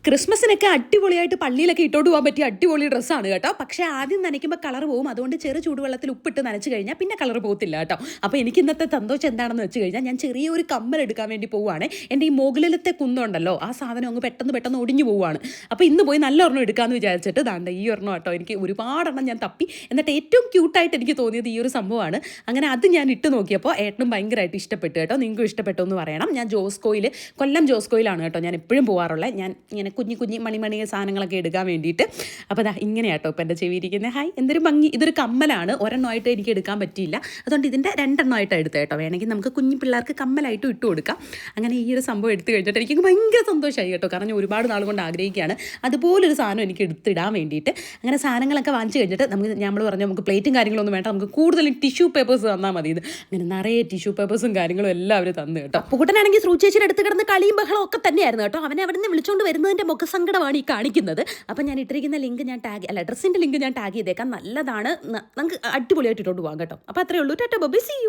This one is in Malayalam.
ക്രിസ്മസിനൊക്കെ അടിപൊളിയായിട്ട് പള്ളിയിലൊക്കെ ഇട്ടോട്ട് പോകാൻ പറ്റിയ അടിപൊളി ഡ്രസ്സാണ് കേട്ടോ. പക്ഷേ ആദ്യം നനയ്ക്കുമ്പോൾ കളർ പോകും. അതുകൊണ്ട് ചെറു ചൂടുവെള്ളത്തിൽ ഉപ്പിട്ട് നനച്ച് കഴിഞ്ഞാൽ പിന്നെ കളർ പോകത്തില്ല കേട്ടോ. അപ്പോൾ എനിക്ക് ഇന്നത്തെ സന്തോഷം എന്താണെന്ന് വെച്ച് കഴിഞ്ഞാൽ ഞാൻ ചെറിയൊരു കമ്മൽ എടുക്കാൻ വേണ്ടി പോവുകയാണ്. എൻ്റെ ഈ മുകളിലത്തെ കുന്നുണ്ടല്ലോ, ആ സാധനം അങ്ങ് പെട്ടെന്ന് ഒടിഞ്ഞു പോവുകയാണ്. അപ്പോൾ ഇന്ന് പോയി നല്ല ഒരെണ്ണം എടുക്കാമെന്ന് വിചാരിച്ചിട്ട് ദാണ്ട ഈ ഒരെണ്ണം കേട്ടോ. എനിക്ക് ഒരുപാടെണ്ണം ഞാൻ തപ്പി, എന്നിട്ട് ഏറ്റവും ക്യൂട്ടായിട്ട് എനിക്ക് തോന്നിയത് ഈ ഒരു സംഭവമാണ്. അങ്ങനെ അത് ഞാൻ ഇട്ട് നോക്കിയപ്പോൾ ഏട്ടനും ഭയങ്കരമായിട്ട് ഇഷ്ടപ്പെട്ടു കേട്ടോ. നിങ്ങൾക്കും ഇഷ്ടപ്പെട്ടു എന്ന് പറയണം. ഞാൻ ജോസ്കോയിൽ, കൊല്ലം ജോസ്കോയിലാണ് കേട്ടോ ഞാൻ എപ്പോഴും പോകാറുള്ളത്. ഞാൻ ഇങ്ങനെ കുഞ്ഞി മണി സാധനങ്ങളൊക്കെ എടുക്കാൻ വേണ്ടിയിട്ട്. അപ്പോൾ അതാ ഇങ്ങനെ കേട്ടോ ഇപ്പം എൻ്റെ ചെവി ഇരിക്കുന്നത്. ഹായ്, എന്തൊരു ഭംഗി. ഇതൊരു കമ്മലാണ്, ഒരെണ്ണമായിട്ട് എനിക്ക് എടുക്കാൻ പറ്റിയില്ല. അതുകൊണ്ട് ഇതിൻ്റെ രണ്ടെണ്ണമായിട്ടാണ് എടുത്തത് കേട്ടോ. വേണമെങ്കിൽ നമുക്ക് കുഞ്ഞു പിള്ളേർക്ക് കമ്മലായിട്ടും ഇട്ട് കൊടുക്കാം. അങ്ങനെ ഈ ഒരു സംഭവം എടുത്തു കഴിഞ്ഞിട്ട് എനിക്ക് ഭയങ്കര സന്തോഷമായി കേട്ടോ. കാരണം ഒരുപാട് നാൾ കൊണ്ട് ആഗ്രഹിക്കുകയാണ് അതുപോലൊരു സാധനം എനിക്ക് എടുത്തിടാൻ വേണ്ടിയിട്ട്. അങ്ങനെ സാധനങ്ങളൊക്കെ വാങ്ങിച്ച് കഴിഞ്ഞിട്ട് നമ്മൾ പറഞ്ഞു നമുക്ക് പ്ലേറ്റും കാര്യങ്ങളൊന്നും വേണ്ട, നമുക്ക് കൂടുതലും ടിഷ്യൂ പേപ്പേഴ്സ് തന്നാൽ മതി. ഇത് അങ്ങനെ നിറയെ ടിഷ്യൂ പേപ്പേഴ്സും കാര്യങ്ങളും എല്ലാവരും തന്നു കേട്ടോ. പൂട്ടനാണെങ്കിൽ ശ്രുചേച്ചിയുടെ അടുത്ത് കിടന്ന് കളിയും ബഹളം ഒക്കെ തന്നെയായിരുന്നു കേട്ടോ. അവനെ അവിടെ നിന്ന് വിളിച്ചുകൊണ്ട് വരുന്നതിൻ്റെ മുഖസങ്കടമാണ് ഈ കാണിക്കുന്നത്. അപ്പം ഞാൻ ഇട്ടിരിക്കുന്ന ലിങ്ക് ഞാൻ ഡ്രസ്സിൻ്റെ ലിങ്ക് ഞാൻ ടാഗ് ചെയ്തേക്കാം. നല്ലതാണ്, നമുക്ക് അടിപൊളിയായിട്ട് ഇട്ടോട്ട് പോകാം കേട്ടോ. അപ്പോൾ അത്രയേ ഉള്ളൂ. Ta-ta bye, see U.